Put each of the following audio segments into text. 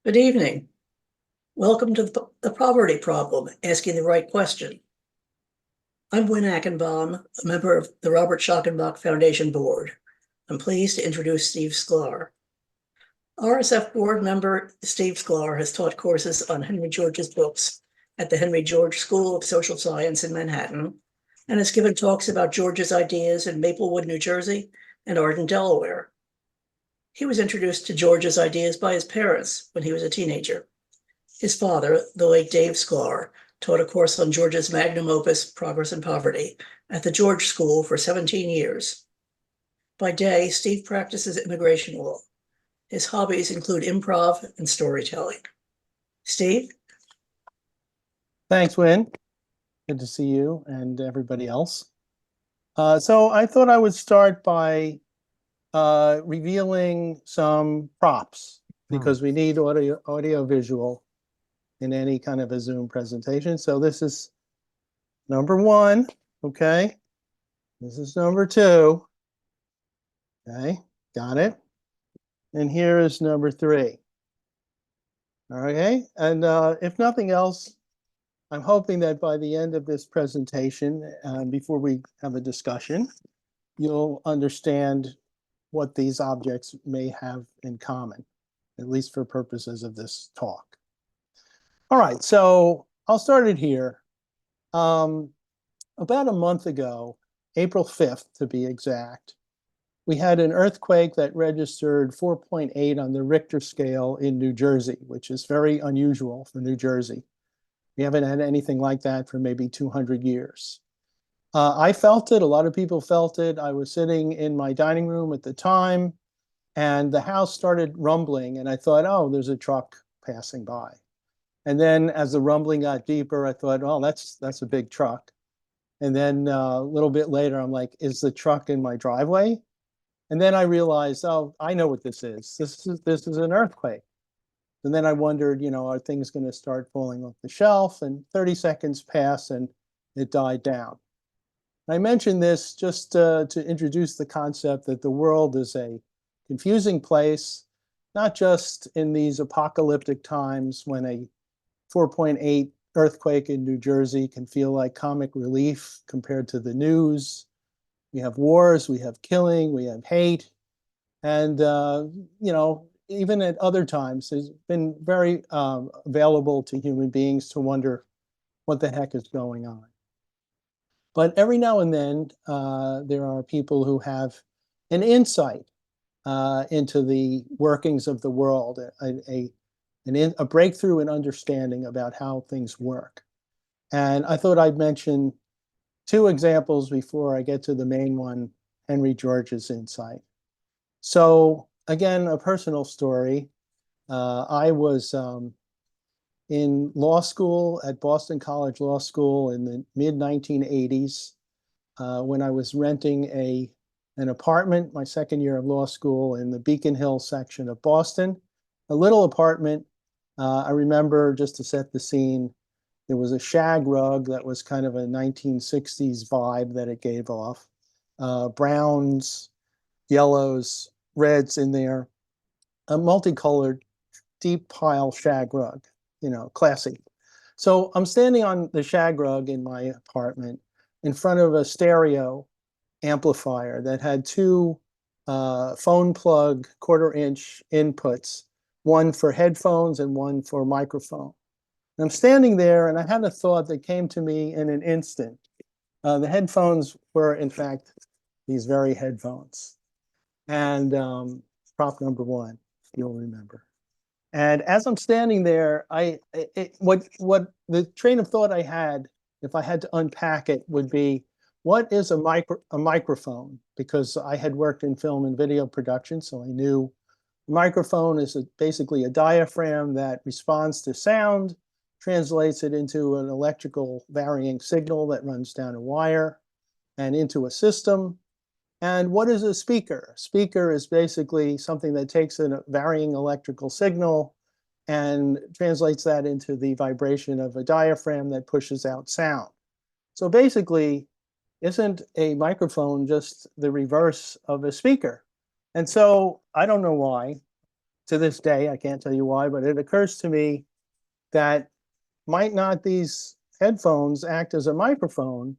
Good evening. Welcome to the poverty problem, asking the right question. I'm Wynn Ackenbaum, a member of the Robert Schockenbach Foundation Board. I'm pleased to introduce Steve Sklar. RSF board member Steve Sklar has taught courses on Henry George's books at the Henry George School of Social Science in Manhattan and has given talks about George's ideas in Maplewood, New Jersey and Arden, Delaware. He was introduced to George's ideas by his parents when he was a teenager. His father, the late Dave Sklar, taught a course on George's magnum opus, Progress and Poverty, at the George School for 17 years. By day, Steve practices immigration law. His hobbies include improv and storytelling. Steve? Thanks, Wynn. Good to see you and everybody else. So I thought I would start by revealing some props because we need audio visual in any kind of a Zoom presentation. So this is number one, okay? This is number two, okay? Got it? And here is number three. Okay, and if nothing else, I'm hoping that by the end of this presentation, before we have a discussion, you'll understand what these objects may have in common, at least for purposes of this talk. All right, so I'll start it here. About a month ago, April 5th to be exact, we had an earthquake that registered 4.8 on the Richter scale in New Jersey, which is very unusual for New Jersey. We haven't had anything like that for maybe 200 years. I felt it. A lot of people felt it. I was sitting in my dining room at the time, and the house started rumbling, and I thought, oh, there's a truck passing by. And then as the rumbling got deeper, I thought, oh, that's a big truck. And then a little bit later, I'm like, is the truck in my driveway? And then I realized, oh, I know what this is. This is an earthquake. And then I wondered, are things going to start falling off the shelf? And 30 seconds passed and it died down. I mentioned this just to introduce the concept that the world is a confusing place, not just in these apocalyptic times when a 4.8 earthquake in New Jersey can feel like comic relief compared to the news. We have wars, we have killing, we have hate. And, even at other times, it's been very available to human beings to wonder what the heck is going on. But every now and then, there are people who have an insight into the workings of the world, a breakthrough in understanding about how things work. And I thought I'd mention two examples before I get to the main one, Henry George's insight. So again, a personal story. I was in law school at Boston College Law School in the mid-1980s when I was renting an apartment, my second year of law school in the Beacon Hill section of Boston, a little apartment. I remember, just to set the scene, there was a shag rug that was kind of a 1960s vibe that it gave off. Browns, yellows, reds in there, a multicolored deep pile shag rug, classy. So I'm standing on the shag rug in my apartment in front of a stereo amplifier that had two phone plug 1/4-inch inputs, one for headphones and one for microphone. And I'm standing there and I had a thought that came to me in an instant. The headphones were, in fact, these very headphones. And prop number one, you'll remember. And as I'm standing there, what the train of thought I had, if I had to unpack it, would be, what is a microphone? Because I had worked in film and video production, so I knew a microphone is basically a diaphragm that responds to sound, translates it into an electrical varying signal that runs down a wire and into a system. And what is a speaker? A speaker is basically something that takes a varying electrical signal and translates that into the vibration of a diaphragm that pushes out sound. So basically, isn't a microphone just the reverse of a speaker? And so I don't know why, to this day, I can't tell you why, but it occurs to me that might not these headphones act as a microphone?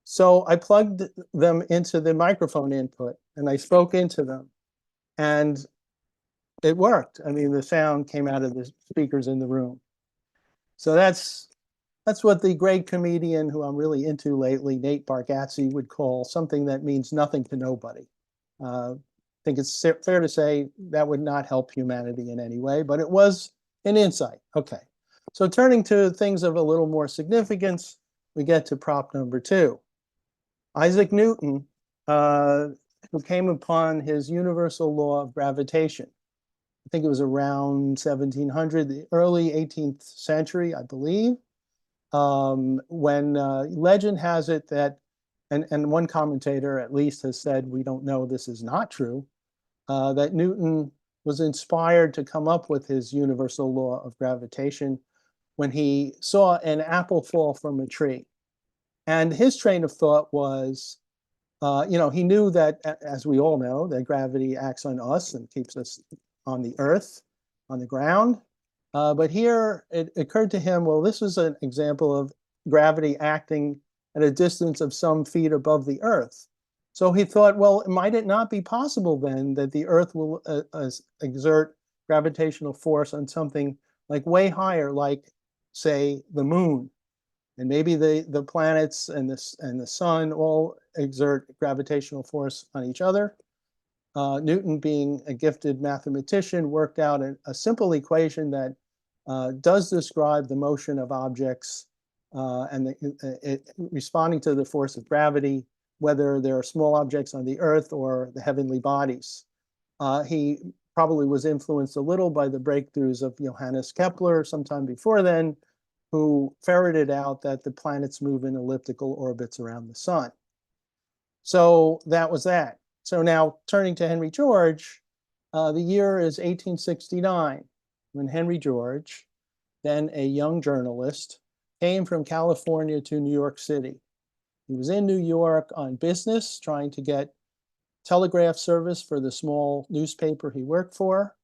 So I plugged them into the microphone input and I spoke into them, and it worked. I mean, the sound came out of the speakers in the room. So that's what the great comedian who I'm really into lately, Nate Bargatze, would call something that means nothing to nobody. I think it's fair to say that would not help humanity in any way, but it was an insight. Okay, so turning to things of a little more significance, we get to prop number 2. Isaac Newton, who came upon his universal law of gravitation. I think it was around 1700, the early 18th century, I believe, when legend has it that, and one commentator at least has said, we don't know this is not true, that Newton was inspired to come up with his universal law of gravitation when he saw an apple fall from a tree. And his train of thought was, he knew that, as we all know, that gravity acts on us and keeps us on the earth, on the ground. But here it occurred to him, well, this is an example of gravity acting at a distance of some feet above the earth. So he thought, well, might it not be possible then that the earth will exert gravitational force on something like way higher, like, say, the moon? And maybe the planets and the sun all exert gravitational force on each other. Newton, being a gifted mathematician, worked out a simple equation that does describe the motion of objects and responding to the force of gravity, whether there are small objects on the earth or the heavenly bodies. He probably was influenced a little by the breakthroughs of Johannes Kepler sometime before then, who ferreted out that the planets move in elliptical orbits around the sun. So that was that. So now turning to Henry George, the year is 1869, when Henry George, then a young journalist, came from California to New York City. He was in New York on business, trying to get telegraph service for the small newspaper he worked for.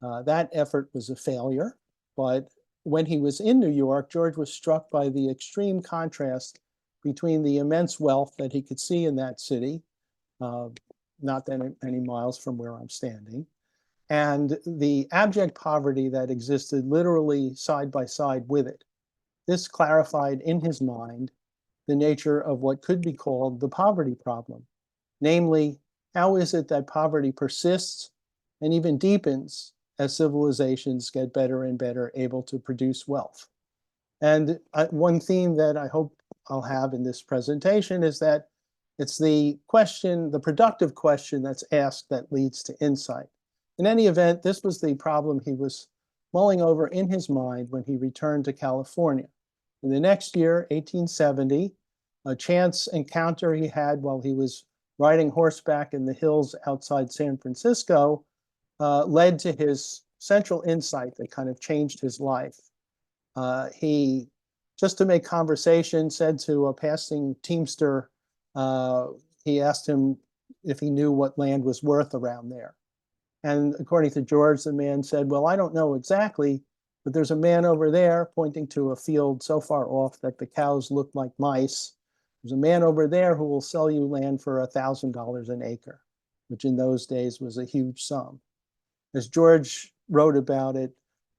That effort was a failure, but when he was in New York, George was struck by the extreme contrast between the immense wealth that he could see in that city, not that many miles from where I'm standing, and the abject poverty that existed literally side by side with it. This clarified in his mind the nature of what could be called the poverty problem. Namely, how is it that poverty persists and even deepens as civilizations get better and better able to produce wealth? And one theme that I hope I'll have in this presentation is that it's the question, the productive question that's asked that leads to insight. In any event, this was the problem he was mulling over in his mind when he returned to California. In the next year, 1870, a chance encounter he had while he was riding horseback in the hills outside San Francisco led to his central insight that kind of changed his life. He, just to make conversation, said to a passing teamster, he asked him if he knew what land was worth around there. And according to George, the man said, well, I don't know exactly, but there's a man over there pointing to a field so far off that the cows look like mice. There's a man over there who will sell you land for $1,000 an acre, which in those days was a huge sum. As George wrote about it,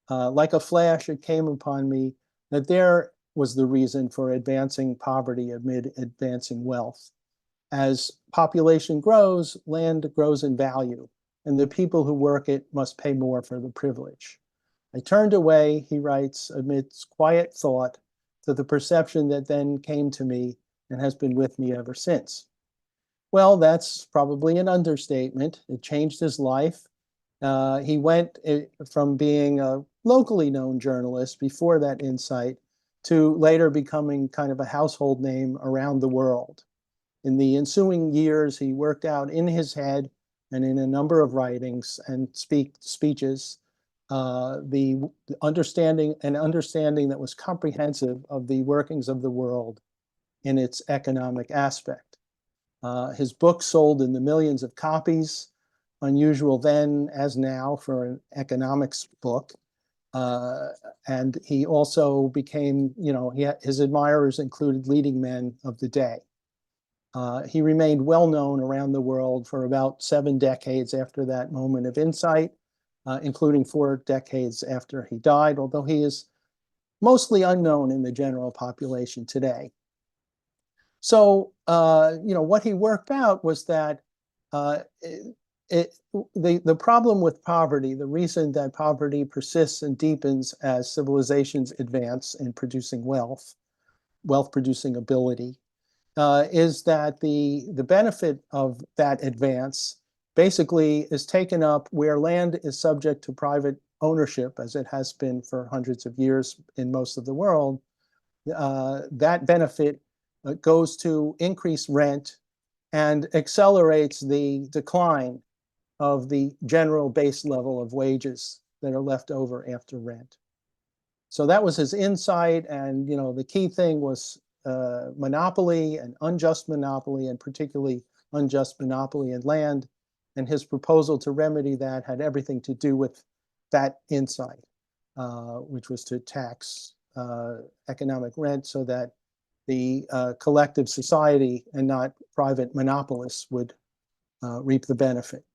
like a flash, it came upon me that there was the reason for advancing poverty amid advancing wealth. As population grows, land grows in value, and the people who work it must pay more for the privilege. I turned away, he writes, amidst quiet thought, to the perception that then came to me and has been with me ever since. Well, that's probably an understatement. It changed his life. He went from being a locally known journalist before that insight to later becoming kind of a household name around the world. In the ensuing years, he worked out in his head and in a number of writings and speeches the understanding that was comprehensive of the workings of the world in its economic aspect. His book sold in the millions of copies. unusual then as now for an economics book. And he also became, his admirers included leading men of the day. He remained well known around the world for about 7 decades after that moment of insight, including 4 decades after he died, although he is mostly unknown in the general population today. So, what he worked out was that the problem with poverty, the reason that poverty persists and deepens as civilizations advance in producing wealth producing ability, is that the benefit of that advance basically is taken up where land is subject to private ownership, as it has been for hundreds of years in most of the world. That benefit goes to increase rent and accelerates the decline of the general base level of wages that are left over after rent. So that was his insight, and the key thing was monopoly and unjust monopoly, and particularly unjust monopoly in land. And his proposal to remedy that had everything to do with that insight, which was to tax economic rent so that the collective society and not private monopolists would reap the benefit.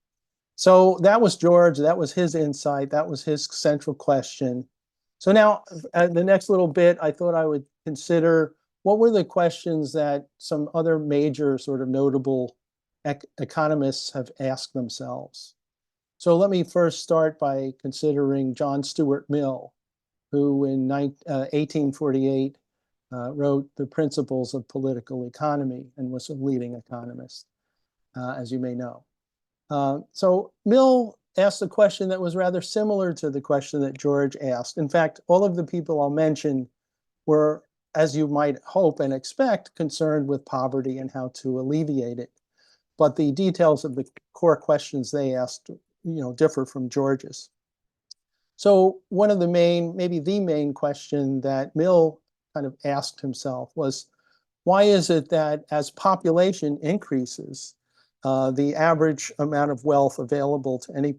So that was George, that was his insight, that was his central question. So now, the next little bit, I thought I would consider what were the questions that some other major sort of notable economists have asked themselves. So let me first start by considering John Stuart Mill, who in 1848 wrote The Principles of Political Economy and was a leading economist, as you may know. So Mill asked a question that was rather similar to the question that George asked. In fact, all of the people I'll mention were, as you might hope and expect, concerned with poverty and how to alleviate it. But the details of the core questions they asked, differ from George's. So one of the main, maybe the main question that Mill kind of asked himself was, why is it that as population increases, the average amount of wealth available to any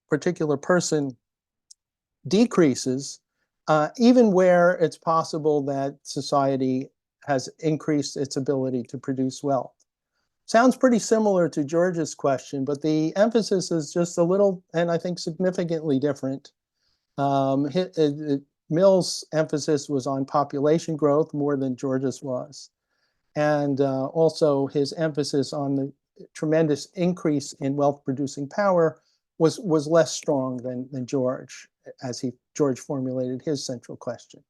particular person decreases, even where it's possible that society has increased its ability to produce wealth? Sounds pretty similar to George's question, but the emphasis is just a little, and I think significantly different. Mill's emphasis was on population growth more than George's was. And also his emphasis on the tremendous increase in wealth producing power was less strong than George, as George formulated his central question.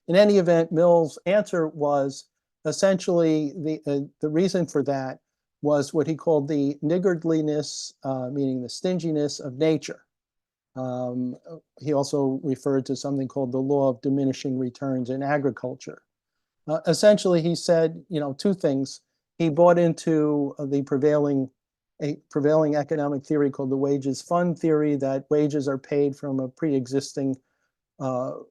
In any event, Mill's answer was essentially the reason for that was what he called the niggardliness, meaning the stinginess of nature. He also referred to something called the law of diminishing returns in agriculture. Essentially, he said, 2 things. He bought into the prevailing economic theory called the wages fund theory, that wages are paid from a pre-existing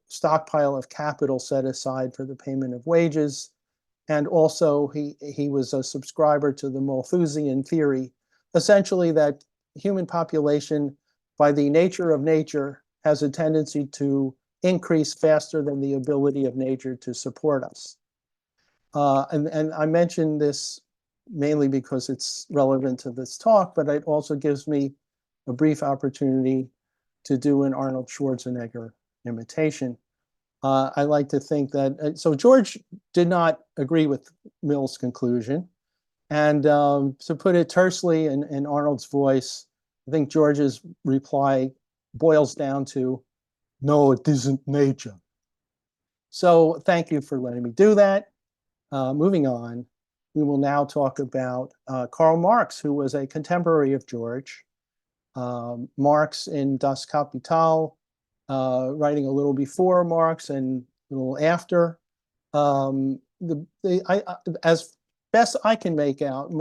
stockpile of capital set aside for the payment of wages. And also, he was a subscriber to the Malthusian theory, essentially that human population, by the nature of nature, has a tendency to increase faster than the ability of nature to support us. And I mention this mainly because it's relevant to this talk, but it also gives me a brief opportunity to do an Arnold Schwarzenegger imitation. I like to think that, so George did not agree with Mill's conclusion. And to put it tersely in Arnold's voice, I think George's reply boils down to, no, it isn't nature. So thank you for letting me do that. Moving on, we will now talk about Karl Marx, who was a contemporary of George. Marx in Das Kapital, writing a little before Marx and a little after. As best I can make out,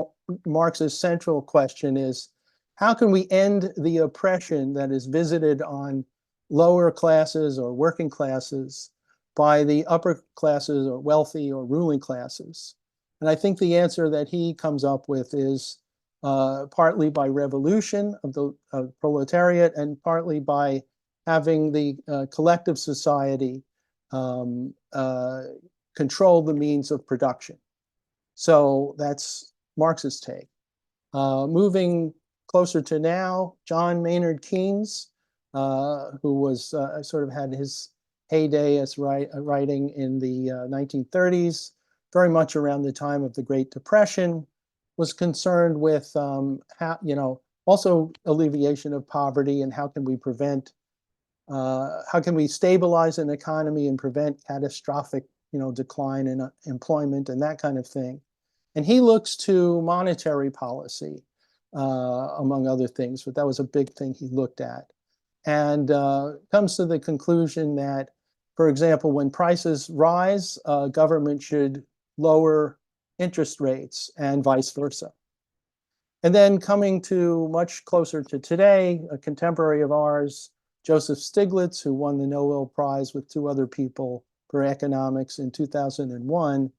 Marx's central question is, how can we end the oppression that is visited on lower classes or working classes by the upper classes or wealthy or ruling classes? And I think the answer that he comes up with is partly by revolution of the proletariat and partly by having the collective society control the means of production. So that's Marx's take. Moving closer to now, John Maynard Keynes, who was sort of had his heyday as writing in the 1930s, very much around the time of the Great Depression, was concerned with how, also alleviation of poverty and how can we prevent, how can we stabilize an economy and prevent catastrophic, decline in employment and that kind of thing. And he looks to monetary policy, among other things, but that was a big thing he looked at. And comes to the conclusion that, for example, when prices rise, government should lower interest rates and vice versa. And then coming to much closer to today, a contemporary of ours, Joseph Stiglitz, who won the Nobel Prize with two other people for economics in 2001.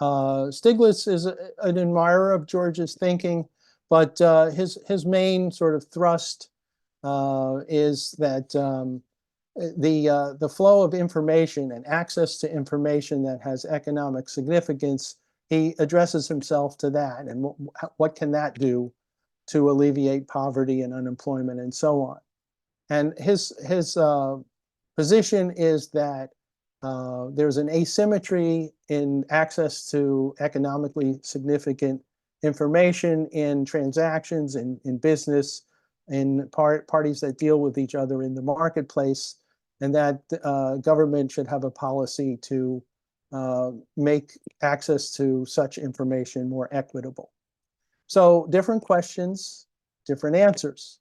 Stiglitz is an admirer of George's thinking, but his main sort of thrust is that the flow of information and access to information that has economic significance, he addresses himself to that and what can that do to alleviate poverty and unemployment and so on. And his position is that there's an asymmetry in access to economically significant information in transactions, in business, in parties that deal with each other in the marketplace, and that government should have a policy to make access to such information more equitable. So different questions, different answers.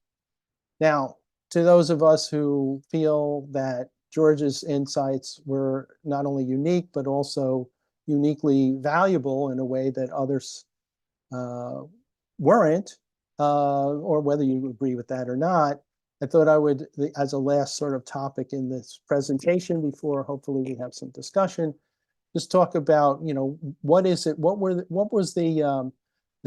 Now, to those of us who feel that George's insights were not only unique, but also uniquely valuable in a way that others weren't, or whether you agree with that or not, I thought I would, as a last sort of topic in this presentation, before hopefully we have some discussion, just talk about, what is it, what was the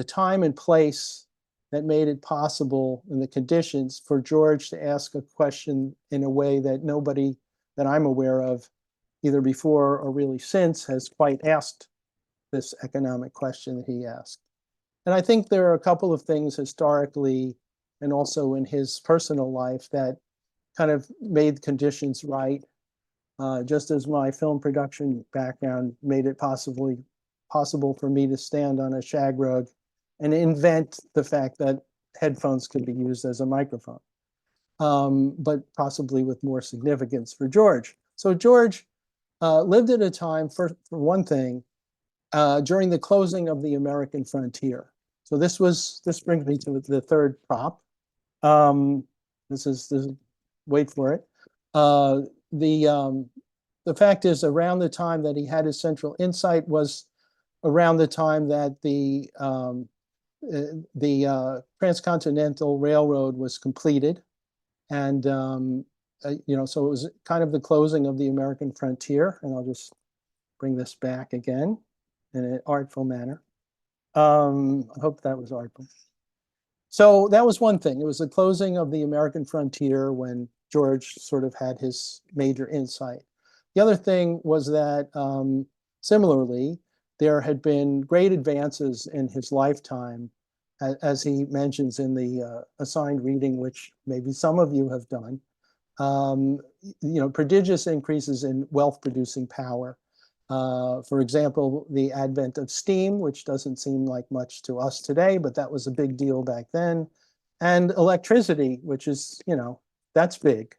time and place that made it possible and the conditions for George to ask a question in a way that nobody that I'm aware of, either before or really since, has quite asked this economic question that he asked. And I think there are a couple of things historically and also in his personal life that kind of made conditions right, just as my film production background made it possible for me to stand on a shag rug and invent the fact that headphones could be used as a microphone, but possibly with more significance for George. So George lived at a time, for one thing, during the closing of the American frontier. So this brings me to the third prop. This is wait for it. The fact is, around the time that he had his central insight was around the time that the Transcontinental Railroad was completed. And, so it was kind of the closing of the American frontier. And I'll just bring this back again in an artful manner. I hope that was artful. So that was one thing. It was the closing of the American frontier when George sort of had his major insight. The other thing was that, similarly, there had been great advances in his lifetime, as he mentions in the assigned reading, which maybe some of you have done, prodigious increases in wealth-producing power. For example, the advent of steam, which doesn't seem like much to us today, but that was a big deal back then. And electricity, which is, that's big.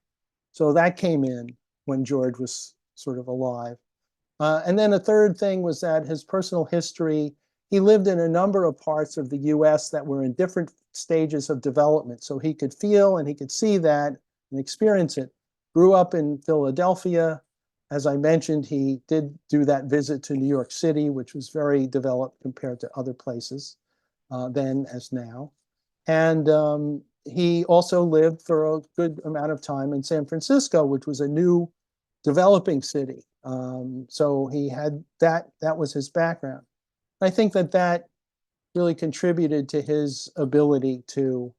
So that came in when George was sort of alive. And then a third thing was that his personal history, he lived in a number of parts of the US that were in different stages of development. So he could feel and he could see that and experience it. Grew up in Philadelphia. As I mentioned, he did do that visit to New York City, which was very developed compared to other places then as now. And he also lived for a good amount of time in San Francisco, which was a new developing city. So he had that was his background. I think that really contributed to his ability to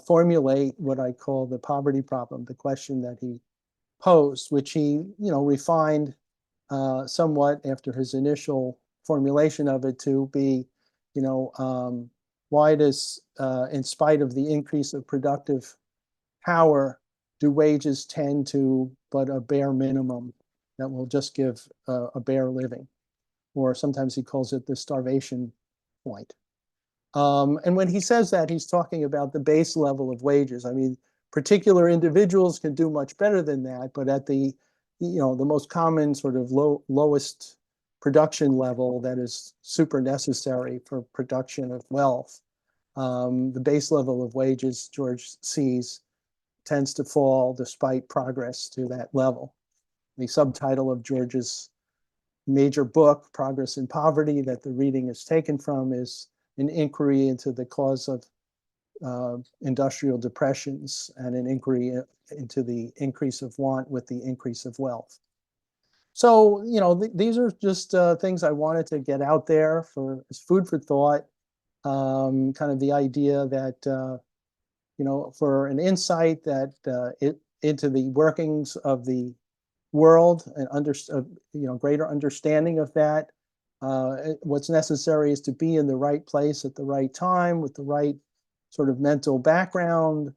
formulate what I call the poverty problem, the question that he posed, which he, refined somewhat after his initial formulation of it to be, why does, in spite of the increase of productive power, do wages tend to but a bare minimum that will just give a bare living? Or sometimes he calls it the starvation point. And when he says that, he's talking about the base level of wages. I mean, particular individuals can do much better than that, but at the, the most common sort of lowest production level that is super necessary for production of wealth, the base level of wages, George sees, tends to fall despite progress to that level. The subtitle of George's major book, Progress in Poverty, that the reading is taken from, is an inquiry into the cause of industrial depressions and an inquiry into the increase of want with the increase of wealth. So, these are just things I wanted to get out there for as food for thought, kind of the idea that, for an insight that into the workings of the world and greater understanding of that. What's necessary is to be in the right place at the right time with the right sort of mental background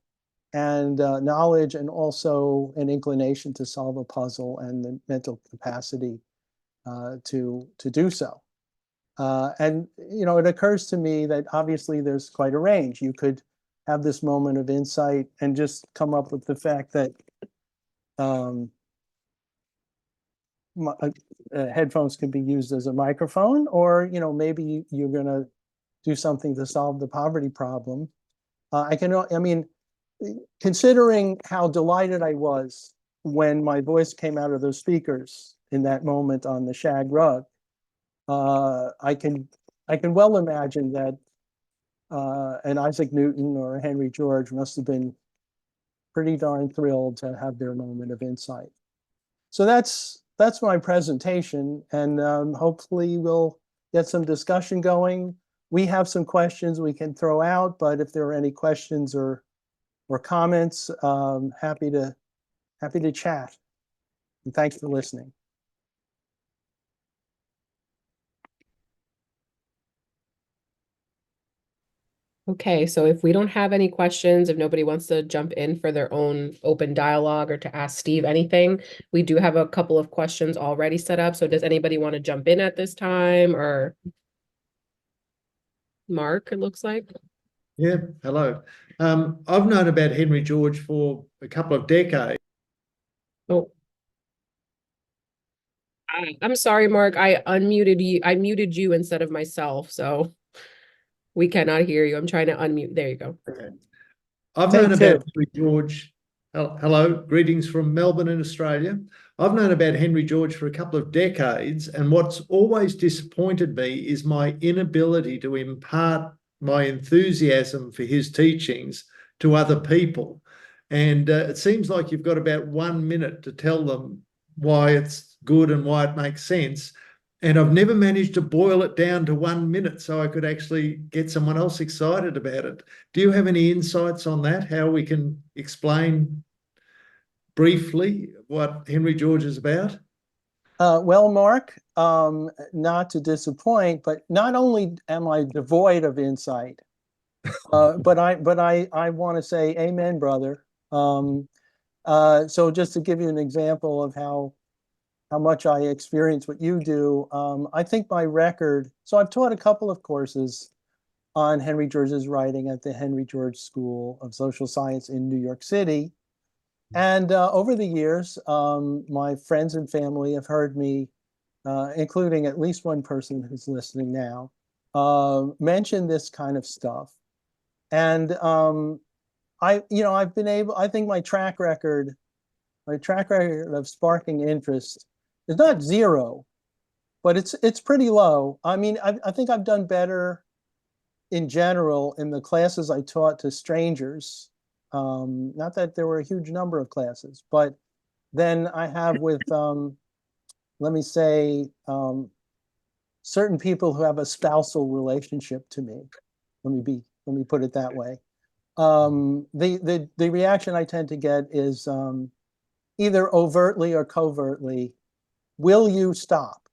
and knowledge, and also an inclination to solve a puzzle and the mental capacity to do so. And it occurs to me that obviously there's quite a range. You could have this moment of insight and just come up with the fact that headphones can be used as a microphone, or maybe you're going to do something to solve the poverty problem. I mean, considering how delighted I was when my voice came out of those speakers in that moment on the shag rug, I can well imagine that an Isaac Newton or a Henry George must have been pretty darn thrilled to have their moment of insight. So that's my presentation, and hopefully we'll get some discussion going. We have some questions we can throw out, but if there are any questions or comments, happy to chat. And thanks for listening. Okay, so if we don't have any questions, if nobody wants to jump in for their own open dialogue or to ask Steve anything, we do have a couple of questions already set up. So does anybody want to jump in at this time, or Mark, it looks like? Yeah, hello. I've known about Henry George for a couple of decades. Oh. I'm sorry, Mark, I unmuted you. I muted you instead of myself, so we cannot hear you. I'm trying to unmute. There you go. Okay. I've known about Henry George. Hello, greetings from Melbourne in Australia. I've known about Henry George for a couple of decades, and what's always disappointed me is my inability to impart my enthusiasm for his teachings to other people. And it seems like you've got about 1 minute to tell them why it's good and why it makes sense. And I've never managed to boil it down to 1 minute so I could actually get someone else excited about it. Do you have any insights on that, how we can explain briefly what Henry George is about? Well, Mark, not to disappoint, but not only am I devoid of insight, but I want to say amen, brother. So just to give you an example of how much I experience what you do, I think my record, so I've taught a couple of courses on Henry George's writing at the Henry George School of Social Science in New York City. And over the years, my friends and family have heard me, including at least one person who's listening now, mention this kind of stuff. And I've been able, I think my track record of sparking interest is not zero, but it's pretty low. I mean, I think I've done better in general in the classes I taught to strangers. Not that there were a huge number of classes, but then I have with, let me say, certain people who have a spousal relationship to me. Let me put it that way. The reaction I tend to get is either overtly or covertly, will you stop?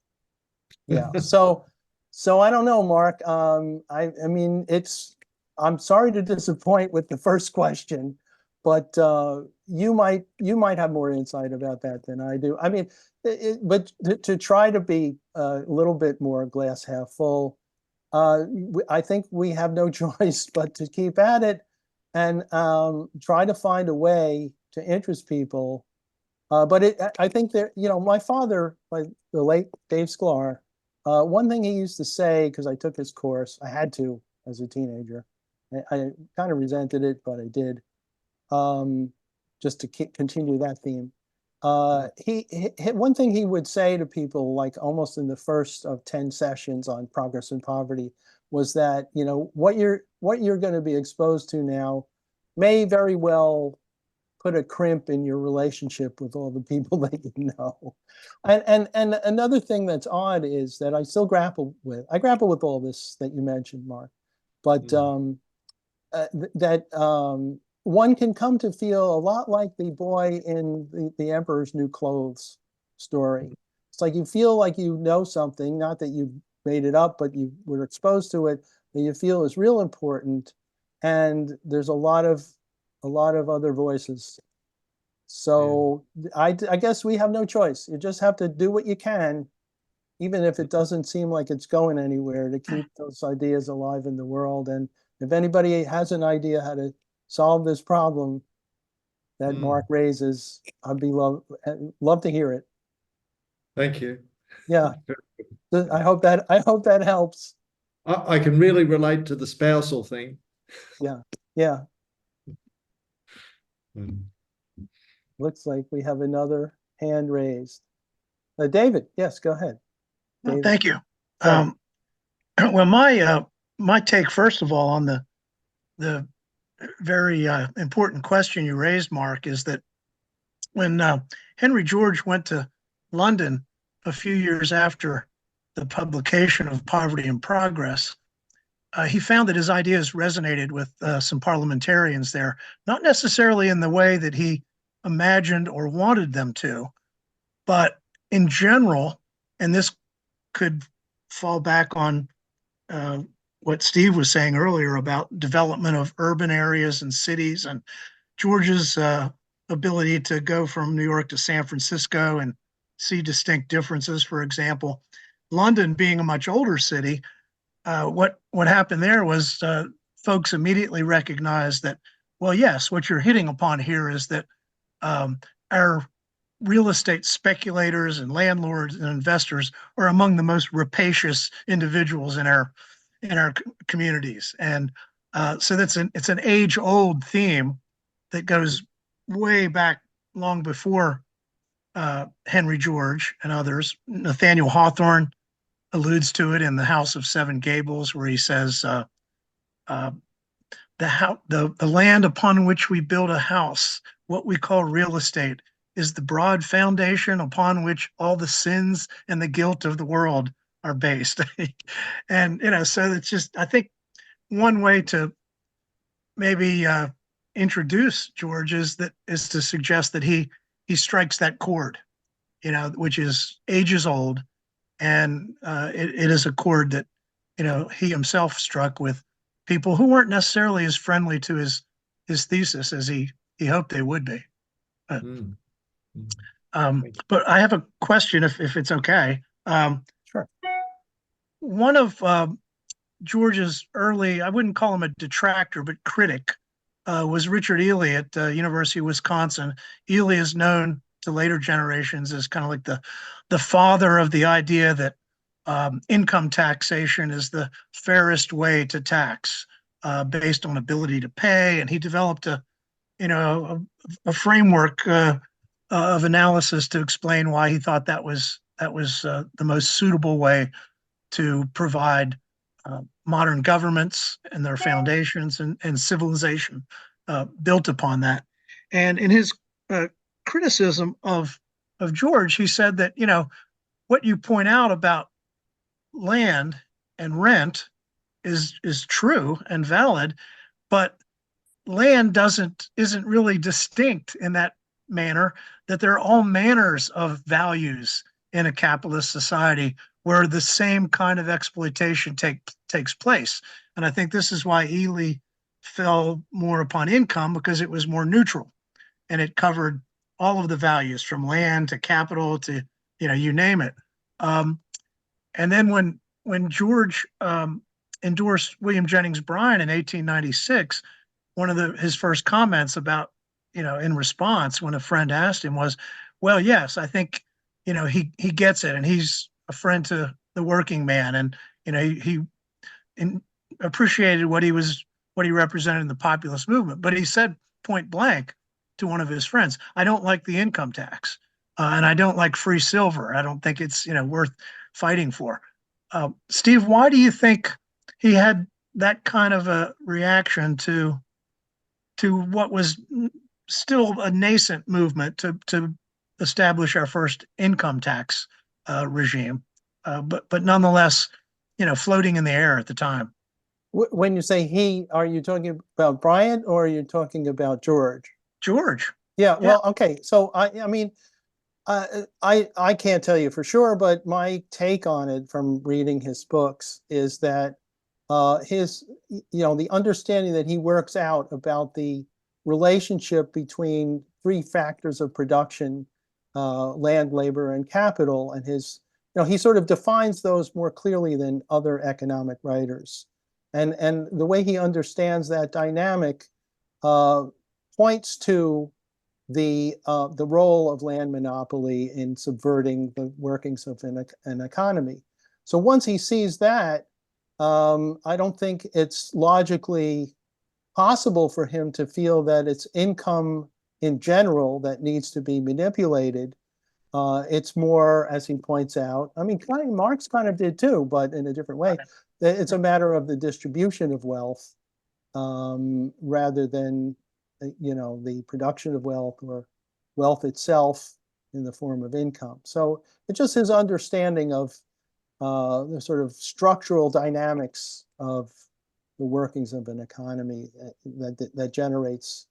Yeah. So I don't know, Mark. I mean, I'm sorry to disappoint with the first question, but you might have more insight about that than I do. I mean, but to try to be a little bit more glass half full, I think we have no choice but to keep at it and try to find a way to interest people. But I think there, my father, the late Dave Sklar, one thing he used to say, because I took his course, I had to as a teenager. I kind of resented it, but I did, just to continue that theme. One thing he would say to people, like almost in the first of 10 sessions on progress and poverty, was that what you're going to be exposed to now may very well put a crimp in your relationship with all the people that you know. And another thing that's odd is that I still grapple with all this that you mentioned, Mark, but one can come to feel a lot like the boy in the Emperor's New Clothes story. It's like you feel like you know something, not that you made it up, but you were exposed to it, that you feel is real important, and there's a lot of other voices. So I guess we have no choice. You just have to do what you can, even if it doesn't seem like it's going anywhere, to keep those ideas alive in the world. And if anybody has an idea how to solve this problem that Mark raises, I'd be love to hear it. Thank you. Yeah. I hope that helps. I can really relate to the spousal thing. Yeah. Yeah. Mm. Looks like we have another hand raised. David, yes, go ahead. Well, thank you. Sure. Well, my take, first of all, on the very important question you raised, Mark, is that when Henry George went to London a few years after the publication of Poverty and Progress, he found that his ideas resonated with some parliamentarians there, not necessarily in the way that he imagined or wanted them to, but in general, and this could fall back on what Steve was saying earlier about development of urban areas and cities, and George's ability to go from New York to San Francisco and see distinct differences. For example, London being a much older city, what happened there was folks immediately recognized that, well, yes, what you're hitting upon here is that our real estate speculators and landlords and investors are among the most rapacious individuals in our communities, and so it's an age-old theme that goes way back, long before Henry George and others. Nathaniel Hawthorne alludes to it in The House of Seven Gables, where he says, the land upon which we build a house, what we call real estate, is the broad foundation upon which all the sins and the guilt of the world are based. And, so it's just, I think one way to maybe introduce George is to suggest that he strikes that chord, which is ages old. And it is a chord that, he himself struck with people who weren't necessarily as friendly to his thesis as he hoped they would be. But I have a question, if it's okay. Sure. One of George's early, I wouldn't call him a detractor, but critic, was Richard Ely at the University of Wisconsin. Ely is known to later generations as kind of like the father of the idea that income taxation is the fairest way to tax based on ability to pay. And he developed a framework of analysis to explain why he thought that was the most suitable way to provide modern governments and their foundations and civilization built upon that. And in his criticism of George, he said that, what you point out about land and rent is true and valid, but land isn't really distinct in that manner, that there are all manners of values in a capitalist society where the same kind of exploitation takes place. And I think this is why Ely fell more upon income, because it was more neutral and it covered all of the values from land to capital to, you name it. And then when George endorsed William Jennings Bryan in 1896, one of his first comments about, in response when a friend asked him was, well, yes, I think, he gets it, and he's a friend to the working man, and, he appreciated what he represented in the populist movement. But he said point blank to one of his friends, I don't like the income tax, and I don't like free silver. I don't think it's, worth fighting for. Steve, why do you think he had that kind of a reaction to what was still a nascent movement to establish our first income tax regime, but nonetheless, floating in the air at the time? When you say he, are you talking about Bryant or are you talking about George? George. Yeah, well, okay. So I mean, I can't tell you for sure, but my take on it from reading his books is that the understanding that he works out about the relationship between three factors of production, land, labor, and capital, and he sort of defines those more clearly than other economic writers. And the way he understands that dynamic points to the role of land monopoly in subverting the workings of an economy. So once he sees that, I don't think it's logically possible for him to feel that it's income in general that needs to be manipulated. It's more, as he points out, I mean, Marx kind of did too, but in a different way. It's a matter of the distribution of wealth rather than, the production of wealth or wealth itself in the form of income. So it's just his understanding of the sort of structural dynamics of the workings of an economy that generates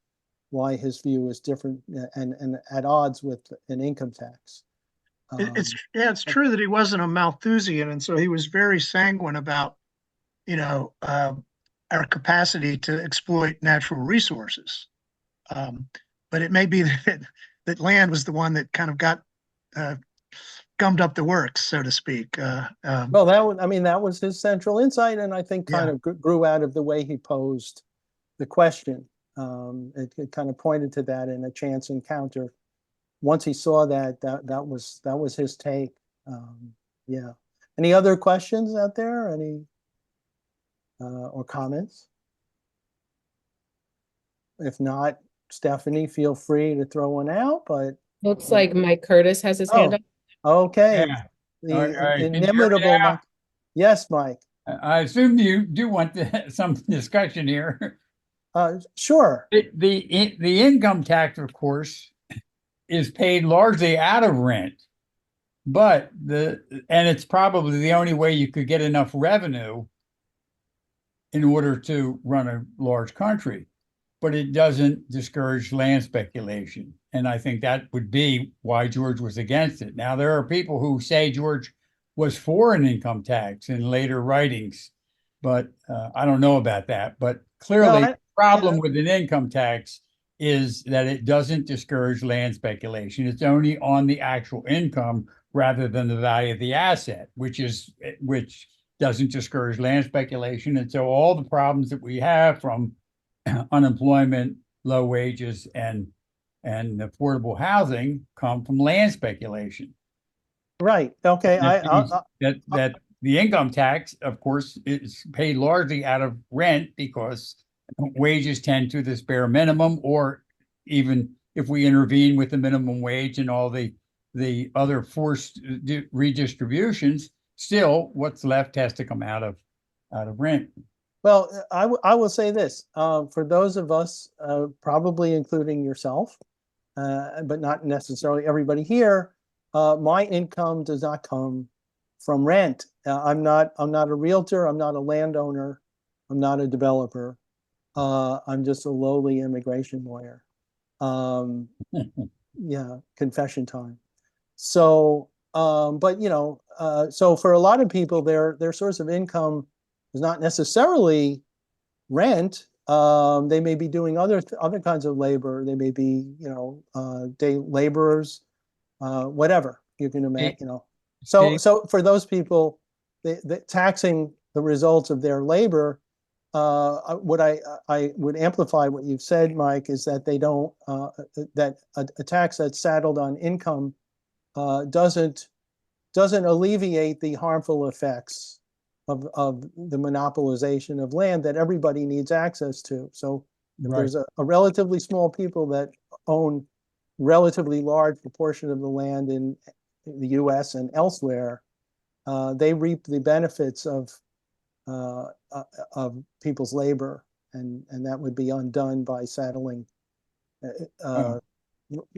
why his view is different and at odds with an income tax. It's true that he wasn't a Malthusian, and so he was very sanguine about, our capacity to exploit natural resources. But it may be that land was the one that kind of got gummed up the works, so to speak. Well, that was his central insight, and I think kind of grew out of the way he posed the question. It kind of pointed to that in a chance encounter. Once he saw that was his take. Yeah. Any other questions out there? Any or comments? If not, Stephanie, feel free to throw one out. But Looks like Mike Curtis has his hand up. Okay. Yeah. The All right. Can you hear me inimitable now? Mike. Yes, Mike. I assume you do want some discussion here. Sure. The income tax, of course, is paid largely out of rent, but and it's probably the only way you could get enough revenue in order to run a large country. But it doesn't discourage land speculation. And I think that would be why George was against it. Now, there are people who say George was for an income tax in later writings, but I don't know about that. But clearly, the problem with an income tax is that it doesn't discourage land speculation. It's only on the actual income rather than the value of the asset, which doesn't discourage land speculation. And so all the problems that we have from unemployment, low wages, and affordable housing come from land speculation. Right. Okay. That the income tax, of course, is paid largely out of rent because wages tend to this bare minimum, or even if we intervene with the minimum wage and all the other forced redistributions, still what's left has to come out of rent. Well, I will say this, for those of us, probably including yourself, but not necessarily everybody here, my income does not come from rent. I'm not a realtor. I'm not a landowner. I'm not a developer. I'm just a lowly immigration lawyer. Yeah, confession time. So, but so for a lot of people, their source of income is not necessarily rent. They may be doing other kinds of labor. They may be, day laborers, whatever you can imagine. So for those people, the taxing the results of their labor, what I would amplify what you've said, Mike, is that they don't that a tax that's saddled on income doesn't alleviate the harmful effects of the monopolization of land that everybody needs access to. So if Right. there's a relatively small people that own relatively large proportion of the land in the US and elsewhere, they reap the benefits of people's labor, and that would be undone by saddling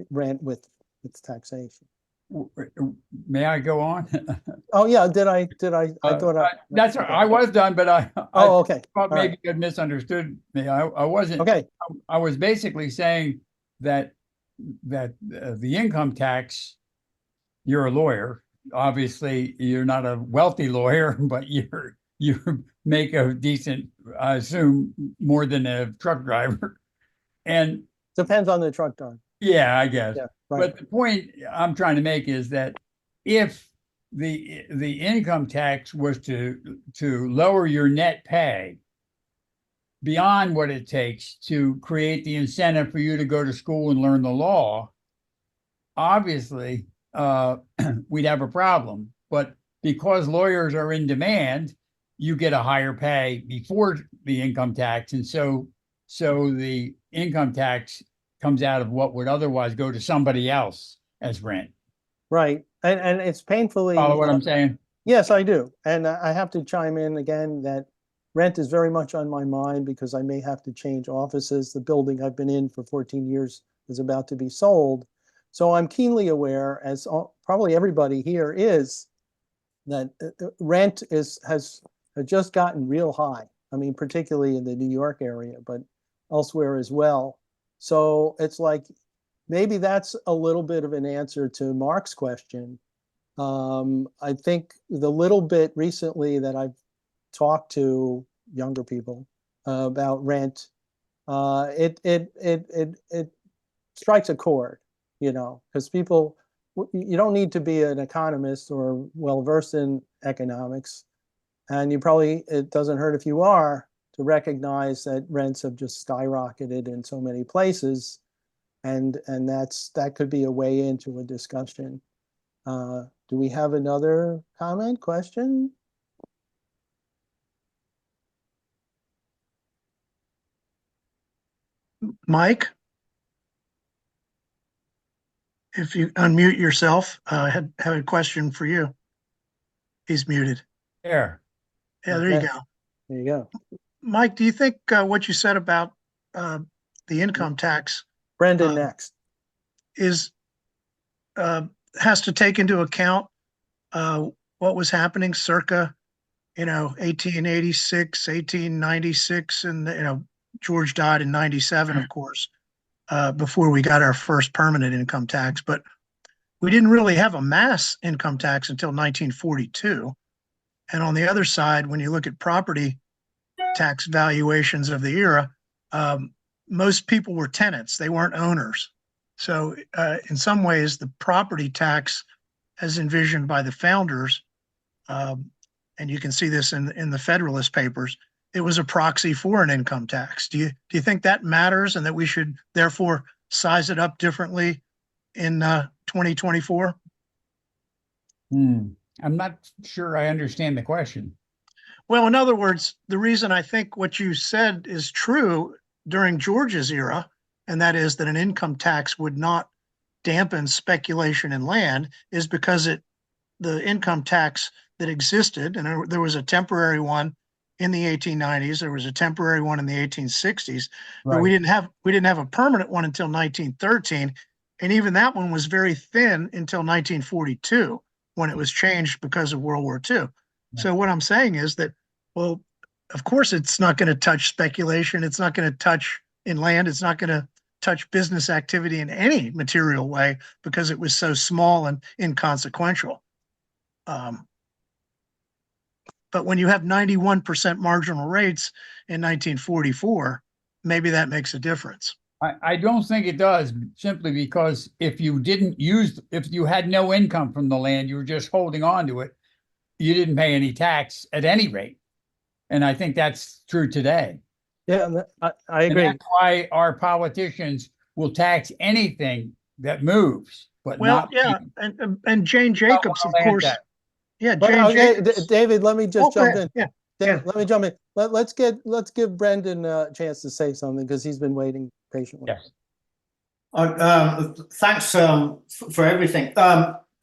rent with taxation. May I go on? Oh yeah, did I thought That's I was done, but I okay. thought All maybe right. you had misunderstood me. I wasn't. Okay. I was basically saying that the income tax, you're a lawyer. Obviously, you're not a wealthy lawyer, but you make a decent, I assume, more than a truck driver. And Depends on the truck driver. yeah, I guess. Yeah, right. But the point I'm trying to make is that if the income tax was to lower your net pay beyond what it takes to create the incentive for you to go to school and learn the law, obviously we'd have a problem. But because lawyers are in demand, you get a higher pay before the income tax, and so the income tax comes out of what would otherwise go to somebody else as rent. Right. And it's painfully. Follow what I'm saying? Yes, I do. And I have to chime in again that rent is very much on my mind because I may have to change offices. The building I've been in for 14 years is about to be sold. So I'm keenly aware, as probably everybody here is, that rent has just gotten real high. I mean, particularly in the New York area, but elsewhere as well. So it's like, maybe that's a little bit of an answer to Mark's question. I think the little bit recently that I've talked to younger people about rent, it strikes a chord, because people, you don't need to be an economist or well versed in economics, and it doesn't hurt if you are, to recognize that rents have just skyrocketed in so many places, and that could be a way into a discussion. Do we have another comment, question? Mike, if you unmute yourself, I have a question for you. He's muted. There. Yeah, there you Okay. go. There you go. Mike, do you think what you said about the income tax Brendan next. is has to take into account what was happening circa 1886, 1896, and George died in 97, of course, before we got our first permanent income tax. But we didn't really have a mass income tax until 1942. And on the other side, when you look at property tax valuations of the era, most people were tenants. They weren't owners. So in some ways, the property tax as envisioned by the founders, and you can see this in the Federalist Papers, it was a proxy for an income tax. Do you think that matters, and that we should therefore size it up differently in 2024? I'm not sure I understand the question. Well, in other words, the reason I think what you said is true during George's era, and that is that an income tax would not dampen speculation in land, is because the income tax that existed, and there was a temporary one in the 1890s, there was a temporary one in the 1860s, but we didn't have a permanent one until 1913, and even that one was very thin until 1942, when it was changed because of World War II. So what I'm saying is that, well, of course, it's not going to touch speculation. It's not going to touch inland. It's not going to touch business activity in any material way because it was so small and inconsequential. But when you have 91% marginal rates in 1944, maybe that makes a difference. I don't think it does, simply because if you had no income from the land, you were just holding on to it, you didn't pay any tax at any rate. And I think that's true today. Yeah, I And agree. that's why our politicians will tax anything that moves, but Well, not yeah, people. and Jane Jacobs, of land course. tax. Yeah, But Jane okay, Jacobs. David, let me just jump in. Yeah. David, let me jump in. Let's give Brendan a chance to say something because he's been waiting patiently. Yes. Thanks for everything.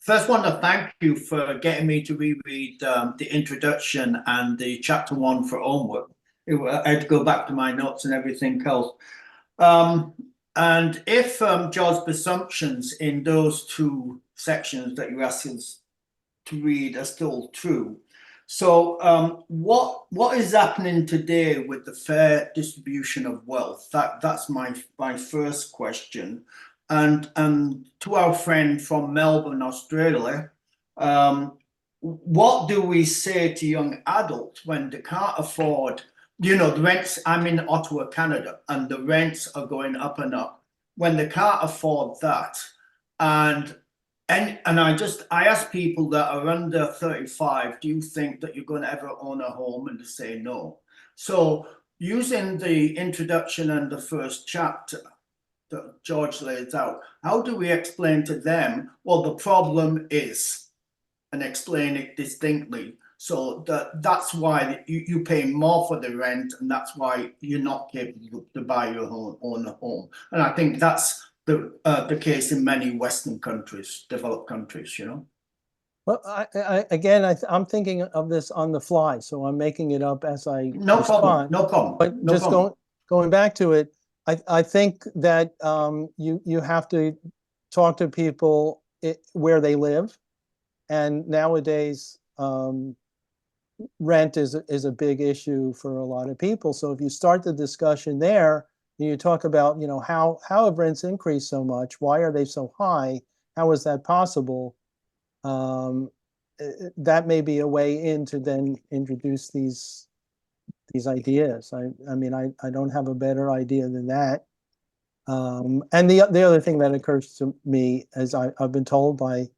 First, want to thank you for getting me to reread the introduction and the chapter 1 for homework. I had to go back to my notes and everything else. And if John's assumptions in those 2 sections that you asked us to read are still true, so what is happening today with the fair distribution of wealth? That's my first question. And to our friend from Melbourne, Australia, what do we say to young adults when they can't afford, the rents? I'm in Ottawa, Canada, and the rents are going up and up. When they can't afford that, and I ask people that are under 35, do you think that you're going to ever own a home? And they say no. So using the introduction and the first chapter that George lays out, how do we explain to them, well, the problem is, and explain it distinctly, so that's why you pay more for the rent, and that's why you're not capable to buy your own home. And I think that's the case in many Western countries, developed countries, Well, I'm thinking of this on the fly, so I'm making it up as I No problem, respond. no problem. But no just problem. going back to it, I think that you have to talk to people where they live, and nowadays rent is a big issue for a lot of people. So if you start the discussion there, and you talk about how have rents increased so much? Why are they so high? How is that possible? That may be a way in to then introduce these ideas. I mean, I don't have a better idea than that. And the other thing that occurs to me is I've been told by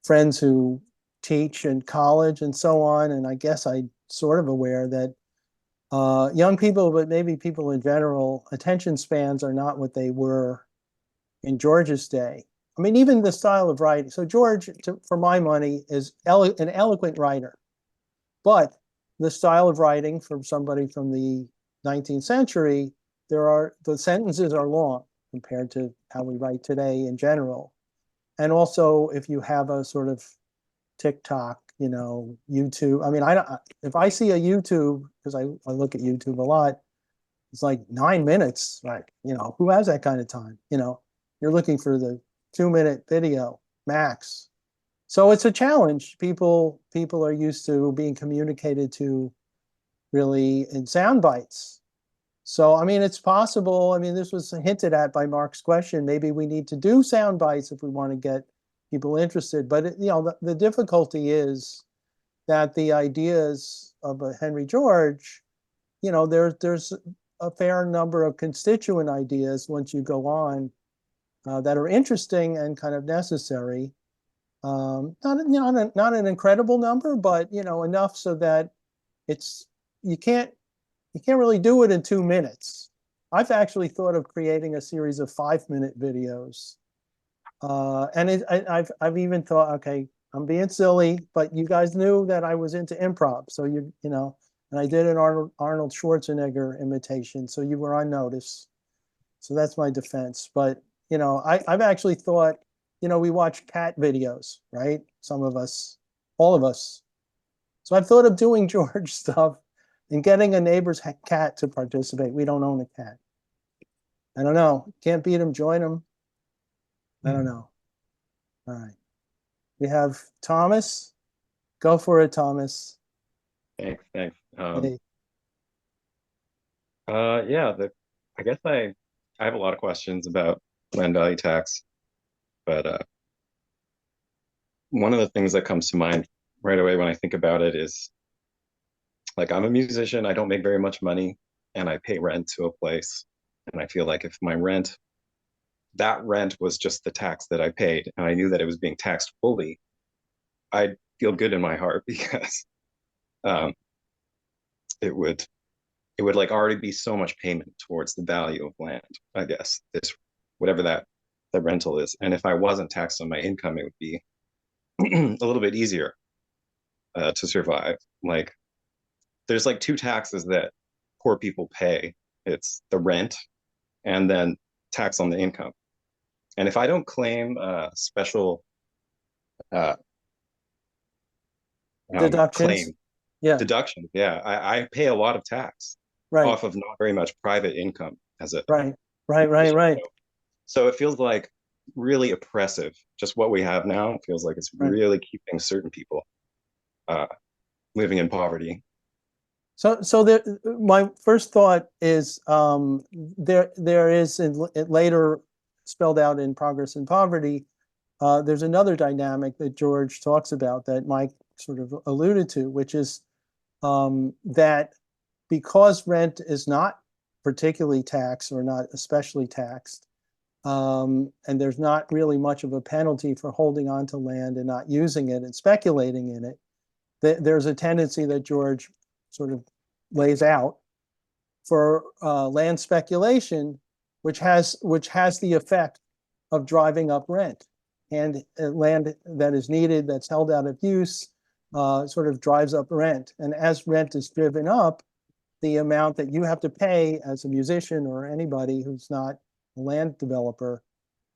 friends who teach in college and so on, and I guess I'm sort of aware that young people, but maybe people in general, attention spans are not what they were in George's day. I mean, even the style of writing. So George, for my money, is an eloquent writer, but the style of writing from somebody from the 19th century, the sentences are long compared to how we write today in general. And also, if you have a sort of TikTok, YouTube. I mean, if I see a YouTube, because I look at YouTube a lot, it's like 9 minutes. Like, who has that kind of time? You're looking for the 2-minute video max. So it's a challenge. People are used to being communicated to really in sound bites. So, I mean, it's possible. I mean, this was hinted at by Mark's question. Maybe we need to do sound bites if we want to get people interested. But, the difficulty is that the ideas of Henry George, there's a fair number of constituent ideas once you go on that are interesting and kind of necessary. Not an incredible number, but enough so that you can't really do it in 2 minutes. I've actually thought of creating a series of 5-minute videos, and I've even thought, okay, I'm being silly, but you guys knew that I was into improv, so and I did an Arnold Schwarzenegger imitation, so you were on notice. So that's my defense. But I've actually thought, we watch cat videos, right? Some of us, all of us. So I've thought of doing George stuff and getting a neighbor's cat to participate. We don't own a cat. I don't know. Can't beat him, join him. I don't know. All right. We have Thomas. Go for it, Thomas. Thanks. Hey, Yeah, I guess I have a lot of questions about land value tax, but one of the things that comes to mind right away when I think about it is like I'm a musician, I don't make very much money, and I pay rent to a place, and I feel like if that rent was just the tax that I paid, and I knew that it was being taxed fully, I'd feel good in my heart because um, it would like already be so much payment towards the value of land, I guess, this whatever that rental is. And if I wasn't taxed on my income, it would be a little bit easier to survive. Like there's like two taxes that poor people pay. It's the rent and then tax on the income. And if I don't claim special uh, deductions. claim Yeah, deductions, yeah, I pay a lot of tax right, off of not very much private income as a right, right. so it feels like really oppressive. Just what we have now feels like it's Right. really keeping certain people uh, living in poverty. So my first thought is there is it later spelled out in Progress in Poverty. There's another dynamic that George talks about that Mike sort of alluded to, which is that because rent is not particularly taxed or not especially taxed, and there's not really much of a penalty for holding on to land and not using it and speculating in it, there's a tendency that George sort of lays out for land speculation, which has the effect of driving up rent. And land that is needed, that's held out of use, sort of drives up rent. And as rent is driven up, the amount that you have to pay as a musician or anybody who's not a land developer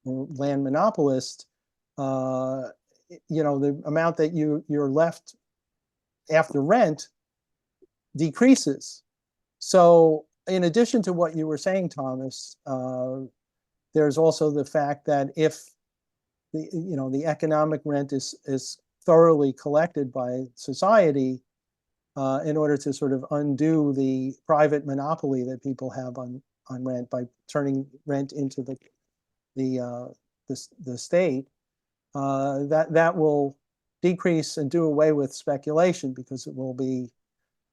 or land monopolist, the amount that you're left after rent decreases. So in addition to what you were saying, Thomas, there's also the fact that if the economic rent is thoroughly collected by society in order to sort of undo the private monopoly that people have on rent by turning rent into the state, that will decrease and do away with speculation because it will be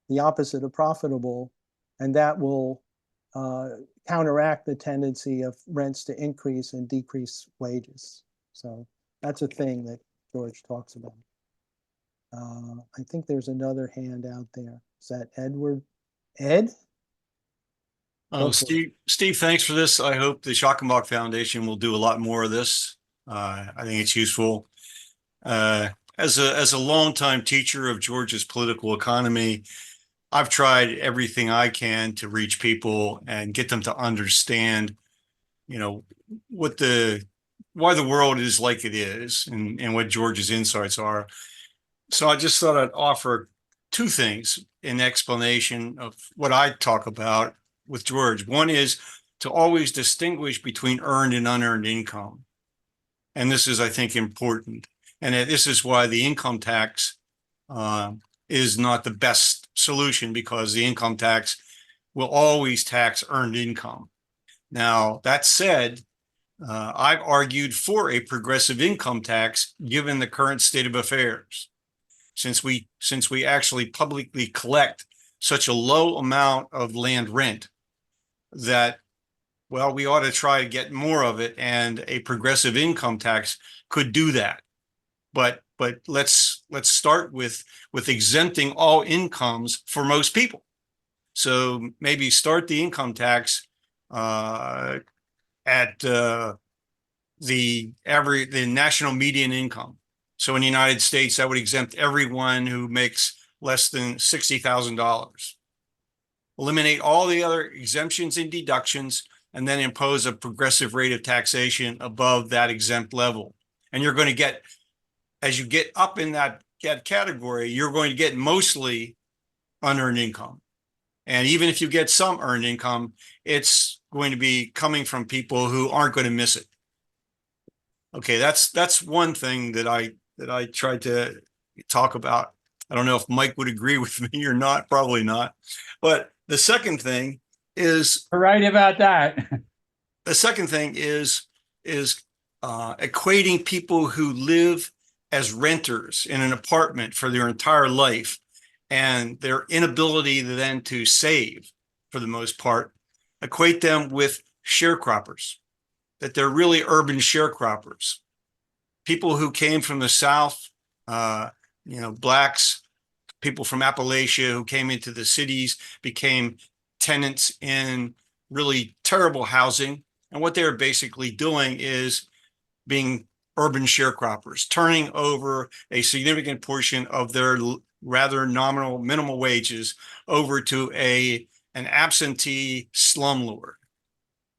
the opposite of profitable, and that will counteract the tendency of rents to increase and decrease wages. So that's a thing that George talks about. I think there's another hand out there. Is that Edward? Ed? Steve, thanks for this. I hope the Schockenbach Foundation will do a lot more of this. I think it's useful. As a longtime teacher of Georgia's political economy, I've tried everything I can to reach people and get them to understand, why the world is like it is and what Georgia's insights are. So I just thought I'd offer two things in explanation of what I talk about with George. One is to always distinguish between earned and unearned income. And this is, I think, important. And this is why the income tax is not the best solution, because the income tax will always tax earned income. Now, that said, I've argued for a progressive income tax given the current state of affairs. Since we actually publicly collect such a low amount of land rent that, well, we ought to try to get more of it, and a progressive income tax could do that. But let's start with exempting all incomes for most people. So maybe start the income tax at the national median income. So in the United States, that would exempt everyone who makes less than $60,000. Eliminate all the other exemptions and deductions, and then impose a progressive rate of taxation above that exempt level. And you're going to get, as you get up in that category, you're going to get mostly unearned income. And even if you get some earned income, it's going to be coming from people who aren't going to miss it. Okay, that's one thing that I tried to talk about. I don't know if Mike would agree with me or not, probably not. But the second thing is Right about that. equating people who live as renters in an apartment for their entire life and their inability then to save for the most part, equate them with sharecroppers, that they're really urban sharecroppers. People who came from the South, blacks, people from Appalachia who came into the cities, became tenants in really terrible housing. And what they're basically doing is being urban sharecroppers, turning over a significant portion of their rather nominal minimal wages over to an absentee slumlord.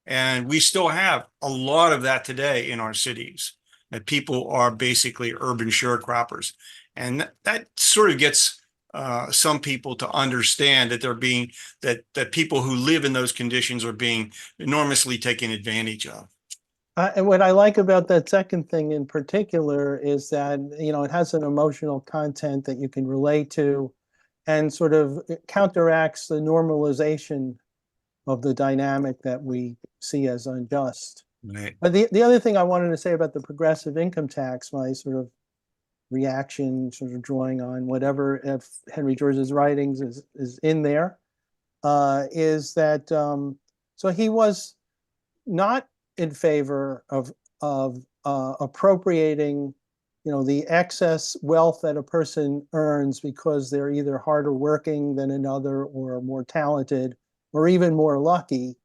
And we still have a lot of that today in our cities, that people are basically urban sharecroppers. And that sort of gets some people to understand that that people who live in those conditions are being enormously taken advantage of. And what I like about that second thing in particular is that, it has an emotional content that you can relate to and sort of counteracts the normalization of the dynamic that we see as unjust. Right. But the other thing I wanted to say about the progressive income tax, my sort of reaction, sort of drawing on whatever if Henry George's writings is in there, is that so he was not in favor of appropriating, the excess wealth that a person earns because they're either harder working than another, or more talented, or even more lucky.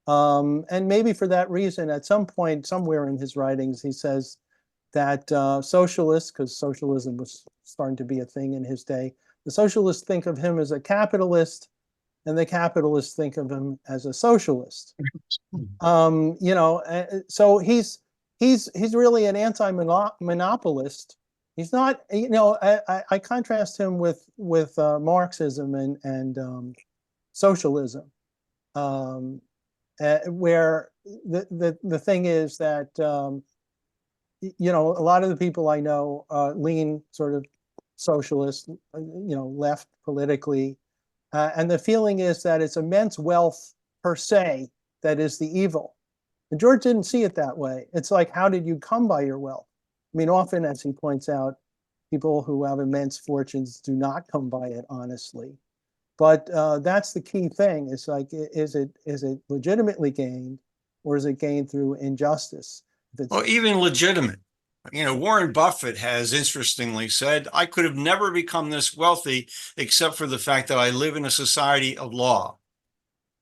And maybe for that reason, at some point, somewhere in his writings, he says that socialists, because socialism was starting to be a thing in his day, the socialists think of him as a capitalist, and the capitalists think of him as a socialist. So he's really an anti-monopolist. He's not, I contrast him with Marxism and socialism, where the thing is that a lot of the people I know lean sort of socialist, left politically, and the feeling is that it's immense wealth per se that is the evil. And George didn't see it that way. It's like, how did you come by your wealth? I mean, often, as he points out, people who have immense fortunes do not come by it honestly. But that's the key thing. It's like, is it legitimately gained, or is it gained through injustice? Well, even legitimate. Warren Buffett has interestingly said, I could have never become this wealthy except for the fact that I live in a society of law.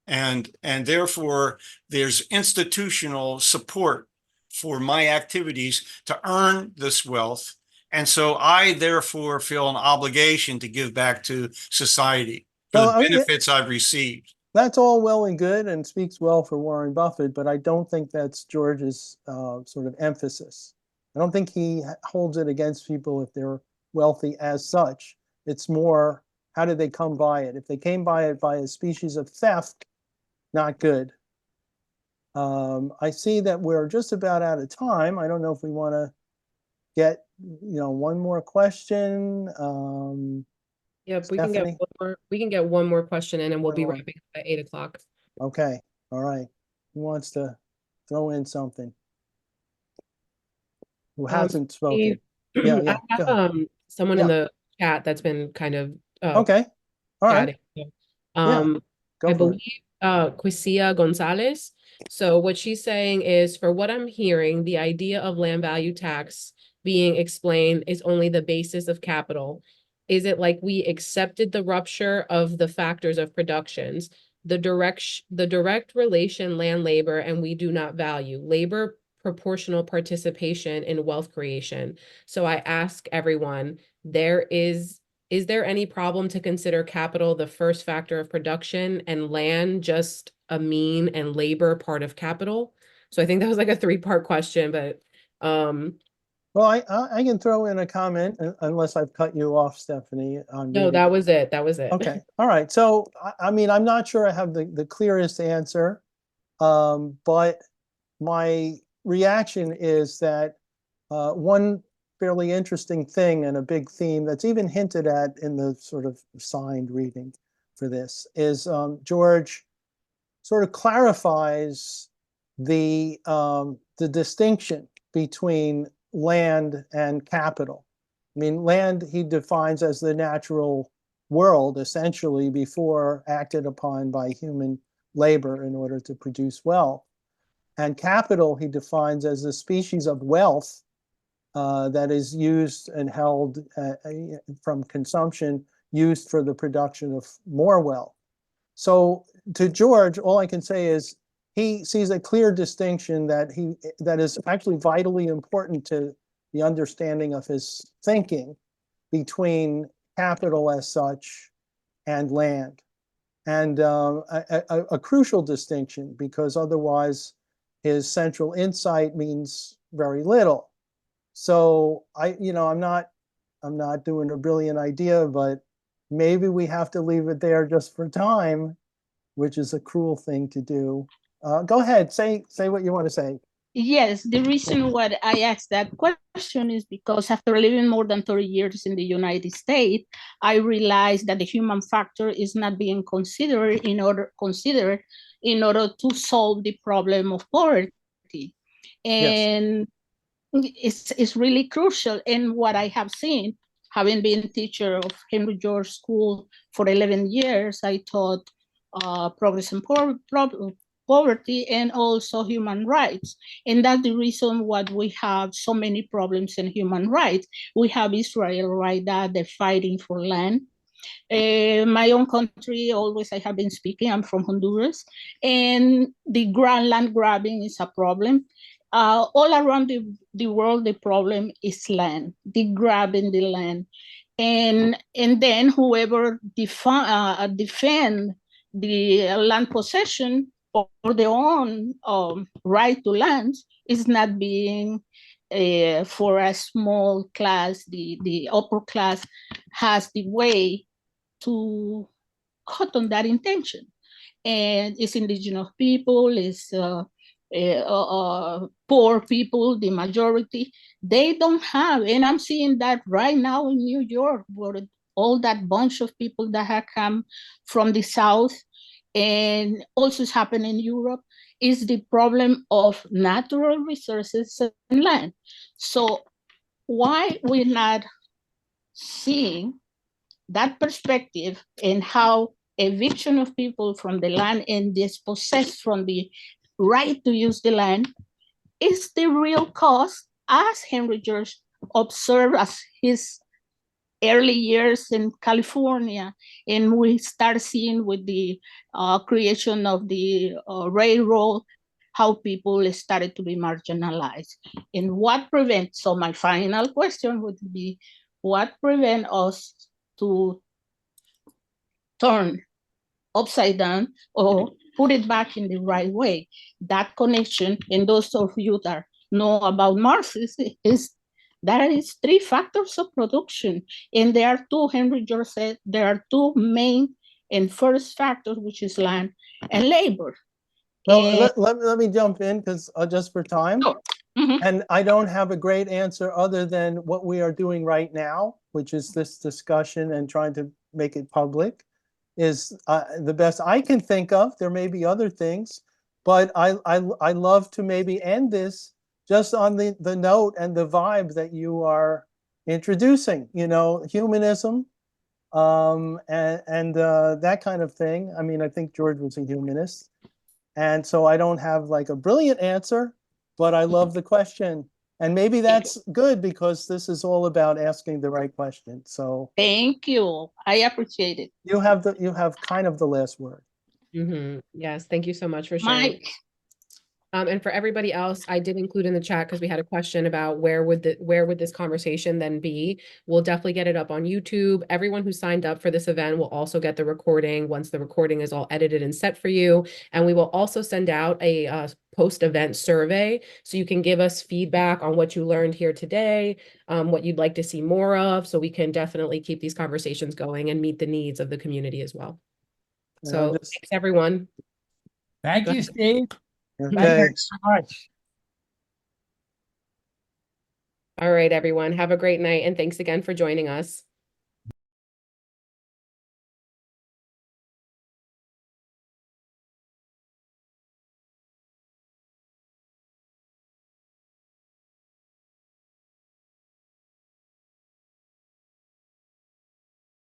And therefore, there's institutional support for my activities to earn this wealth. And so I therefore feel an obligation to give back to society for the benefits I've received. That's all well and good and speaks well for Warren Buffett, but I don't think that's George's sort of emphasis. I don't think he holds it against people if they're wealthy as such. It's more, how did they come by it? If they came by it by a species of theft, not good. I see that we're just about out of time. I don't know if we want to get, one more question. Yep, Stephanie? we can get one more question in, and we'll be One more. wrapping up at 8 o'clock. Okay, all right. Who wants to throw in something? Who hasn't spoken? Yeah, I go have ahead. someone in Yeah. the chat that's been kind of Okay, all right. chatting. Yeah, go I for believe it. Quisia Gonzalez. So what she's saying is, for what I'm hearing, the idea of land value tax being explained is only the basis of capital. Is it like we accepted the rupture of the factors of productions, the direct relation land labor, and we do not value labor proportional participation in wealth creation? So I ask everyone, is there any problem to consider capital the first factor of production and land just a mean and labor part of capital? So I think that was like a 3-part question, but Well, I can throw in a comment unless I've cut you off, Stephanie. no, that was it. That was it. Okay, all right. So, I mean, I'm not sure I have the clearest answer, but my reaction is that one fairly interesting thing and a big theme that's even hinted at in the sort of signed reading for this is George sort of clarifies the distinction between land and capital. I mean, land he defines as the natural world, essentially, before acted upon by human labor in order to produce wealth. And capital he defines as a species of wealth that is used and held from consumption, used for the production of more wealth. So to George, all I can say is he sees a clear distinction that is actually vitally important to the understanding of his thinking between capital as such and land. And a crucial distinction, because otherwise his central insight means very little. So I'm not doing a brilliant idea, but maybe we have to leave it there just for time, which is a cruel thing to do. Go ahead, say what you want to say. Yes, the reason why I asked that question is because after living more than 30 years in the United States, I realized that the human factor is not being considered in order to solve the problem of poverty. And yes, it's really crucial. And what I have seen, having been teacher of Henry George School for 11 years, I taught progress and poverty and also human rights. And that's the reason why we have so many problems in human rights. We have Israel right now, they're fighting for land. My own country, always I have been speaking, I'm from Honduras, and the land grabbing is a problem. All around the world, the problem is land, the grabbing the land. And then whoever defend the land possession or their own right to land is not being for a small class, the upper class has the way to cut on that intention. And it's indigenous people, it's poor people, the majority, they don't have, and I'm seeing that right now in New York, where all that bunch of people that have come from the South, and also it's happening in Europe, is the problem of natural resources and land. So why we're not seeing that perspective and how eviction of people from the land and dispossessed from the right to use the land is the real cause, as Henry George observed as his early years in California, and we start seeing with the creation of the railroad, how people started to be marginalized. And what prevents, so my final question would be, what prevents us to turn upside down or put it back in the right way? That connection, and those of you that know about Marxism, is that is 3 factors of production. And there are 2, Henry George said, there are 2 main and first factors, which is land and labor. Well, let me jump in, because just for time. Sure. Mm-hmm. And I don't have a great answer other than what we are doing right now, which is this discussion and trying to make it public, is the best I can think of. There may be other things, but I love to maybe end this just on the note and the vibe that you are introducing, humanism, and that kind of thing. I mean, I think George was a humanist. And so I don't have like a brilliant answer, but I love the question. And maybe that's good, because this is all about asking the right question. So thank you. I appreciate it. you have kind of the last word. Mm-hmm. Yes, thank you so much for sharing. Mike. And for everybody else, I did include in the chat, because we had a question about where would this conversation then be. We'll definitely get it up on YouTube. Everyone who signed up for this event will also get the recording once the recording is all edited and set for you. And we will also send out a post-event survey, so you can give us feedback on what you learned here today, what you'd like to see more of, so we can definitely keep these conversations going and meet the needs of the community as well. So thanks, everyone. Thank you, Steve. Okay. Thank you so much. All right, everyone. Have a great night and thanks again for joining us.